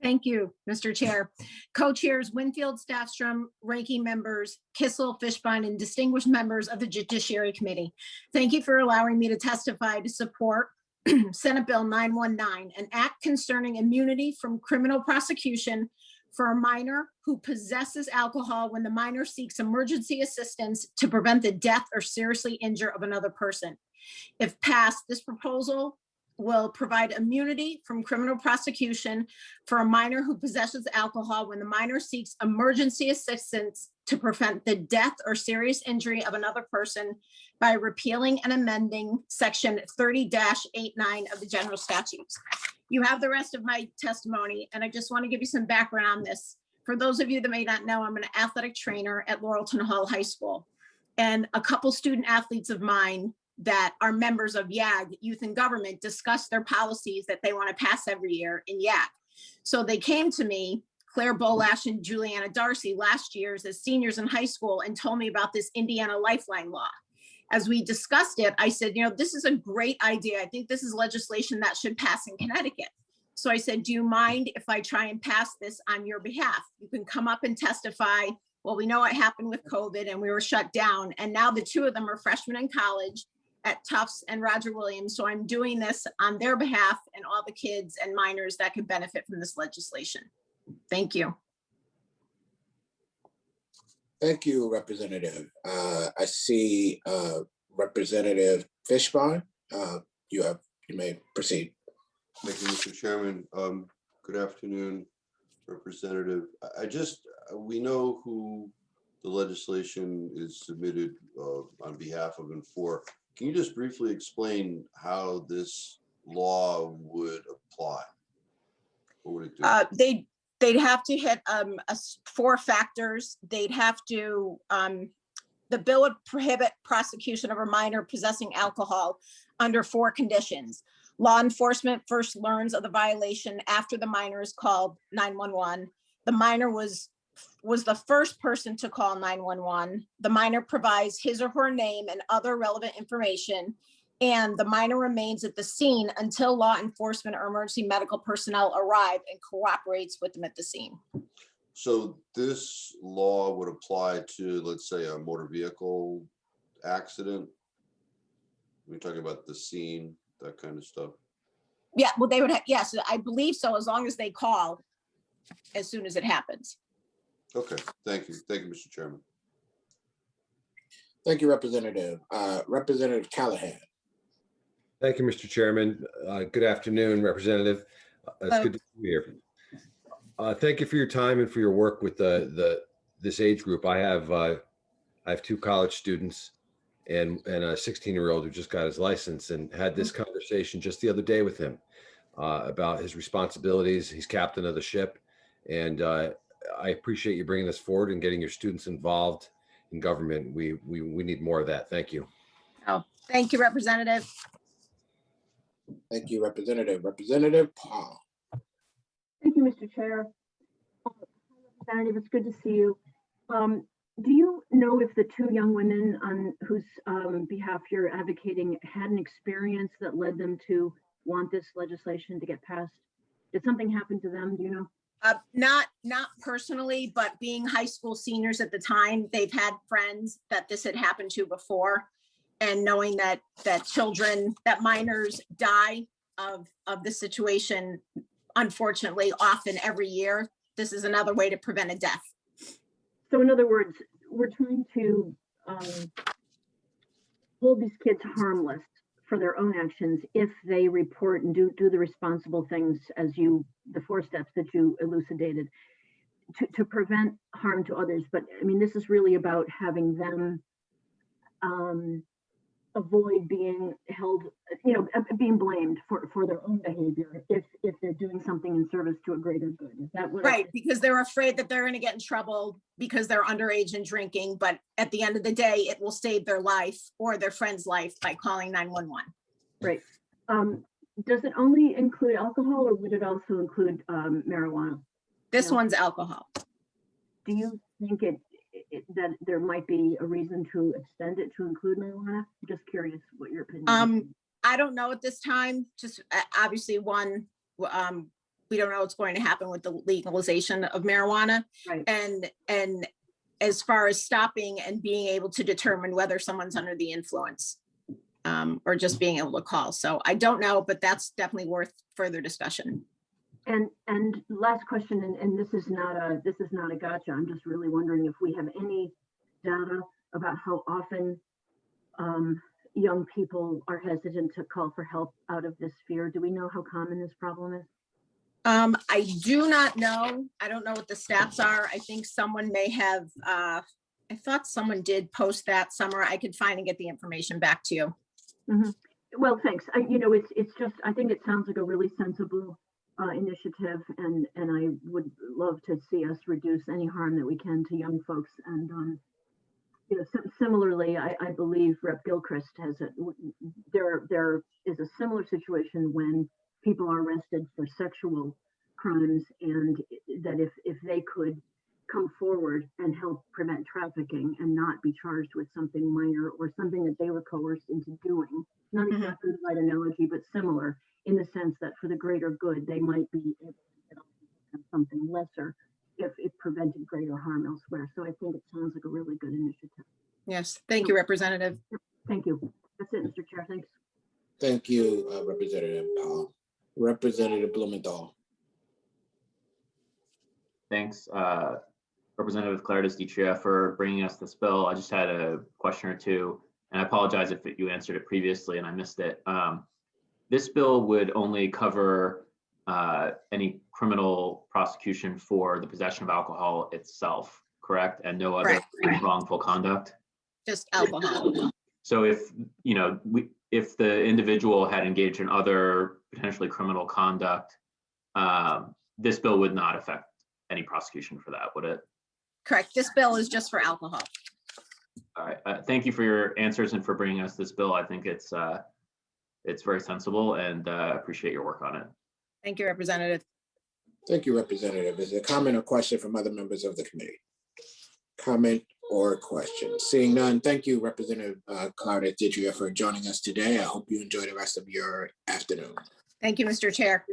Thank you, Mr. Chair. Co-chairs Winfield, Staffstrom, ranking members Kissel, Fishbein, and distinguished members of the Judiciary Committee. Thank you for allowing me to testify to support Senate Bill 919, an act concerning immunity from criminal prosecution for a minor who possesses alcohol when the minor seeks emergency assistance to prevent the death or seriously injure of another person. If passed, this proposal will provide immunity from criminal prosecution for a minor who possesses alcohol when the minor seeks emergency assistance to prevent the death or serious injury of another person by repealing and amending section 30-89 of the general statutes. You have the rest of my testimony, and I just want to give you some background on this. For those of you that may not know, I'm an athletic trainer at Laurelton Hall High School, and a couple student athletes of mine that are members of YAG, Youth in Government, discuss their policies that they want to pass every year in YAG. So they came to me, Claire Bolash and Juliana Darcy, last year as seniors in high school, and told me about this Indiana Lifeline law. As we discussed it, I said, you know, this is a great idea. I think this is legislation that should pass in Connecticut. So I said, do you mind if I try and pass this on your behalf? You can come up and testify. Well, we know what happened with COVID and we were shut down. And now the two of them are freshmen in college at Tufts and Roger Williams. So I'm doing this on their behalf and all the kids and minors that could benefit from this legislation. Thank you. Thank you, Representative. I see Representative Fishbein. You may proceed. Thank you, Mr. Chairman. Good afternoon, Representative. We know who the legislation is submitted on behalf of and for. Can you just briefly explain how this law would apply? What would it do? They'd have to hit 4 factors. They'd have to, the bill would prohibit prosecution of a minor possessing alcohol under 4 conditions. Law enforcement first learns of the violation after the minor is called 911. The minor was the first person to call 911. The minor provides his or her name and other relevant information, and the minor remains at the scene until law enforcement or emergency medical personnel arrive and cooperates with them at the scene. So this law would apply to, let's say, a motor vehicle accident. We're talking about the scene, that kind of stuff. Yeah, well, they would have, yes, I believe so, as long as they call as soon as it happens. Okay, thank you. Thank you, Mr. Chairman. Thank you, Representative. Representative Callahan. Thank you, Mr. Chairman. Good afternoon, Representative. It's good to be here. Thank you for your time and for your work with this age group. I have 2 college students and a 16-year-old who just got his license, and had this conversation just the other day with him about his responsibilities. He's captain of the ship, and I appreciate you bringing this forward and getting your students involved in government. We need more of that. Thank you. Oh, thank you, Representative. Thank you, Representative. Representative Paul. Thank you, Mr. Chair. Representative, it's good to see you. Do you know if the 2 young women on whose behalf you're advocating had an experience that led them to want this legislation to get passed? Did something happen to them? Do you know? Not personally, but being high school seniors at the time, they've had friends that this had happened to before, and knowing that children, that minors die of the situation, unfortunately, often every year. This is another way to prevent a death. So in other words, we're trying to hold these kids harmless for their own actions if they report and do the responsible things, as the 4 steps that you elucidated, to prevent harm to others. But I mean, this is really about having them avoid being held, being blamed for their own behavior if they're doing something in service to a greater good. Is that what? Right, because they're afraid that they're going to get in trouble because they're underage and drinking, but at the end of the day, it will save their life or their friend's life by calling 911. Right. Does it only include alcohol, or would it also include marijuana? This one's alcohol. Do you think that there might be a reason to extend it to include marijuana? I'm just curious what your opinion is. I don't know at this time. Just obviously, one, we don't know what's going to happen with the legalization of marijuana. Right. And as far as stopping and being able to determine whether someone's under the influence, or just being able to call. So I don't know, but that's definitely worth further discussion. And last question, and this is not a gotcha. I'm just really wondering if we have any data about how often young people are hesitant to call for help out of this fear. Do we know how common this problem is? I do not know. I don't know what the stats are. I think someone may have, I thought someone did post that somewhere. I could find and get the information back to you. Mm-hmm. Well, thanks. It's just, I think it sounds like a really sensible initiative, and I would love to see us reduce any harm that we can to young folks. And similarly, I believe Rep. Gilchrist has there is a similar situation when people are arrested for sexual crimes, and that if they could come forward and help prevent trafficking and not be charged with something minor or something that they were coerced into doing. Not exactly the right analogy, but similar in the sense that for the greater good, they might be able to get off something lesser if it prevented greater harm elsewhere. So I think it sounds like a really good initiative. Yes, thank you, Representative. Thank you. That's it, Mr. Chair. Thanks. Thank you, Representative Paul. Representative Blumenthal. Thanks, Representative Klarides-Ditria, for bringing us this bill. I just had a question or two, and I apologize if you answered it previously and I missed it. This bill would only cover any criminal prosecution for the possession of alcohol itself, correct? And no other wrongful conduct? Just alcohol. So if, if the individual had engaged in other potentially criminal conduct, this bill would not affect any prosecution for that, would it? Correct. This bill is just for alcohol. All right. Thank you for your answers and for bringing us this bill. I think it's very sensible, and appreciate your work on it. Thank you, Representative. Thank you, Representative. Is there a comment or question from other members of the committee? Comment or question? Seeing none, thank you, Representative Klarides-Ditria, for joining us today. I hope you enjoy the rest of your afternoon. Thank you, Mr. Chair.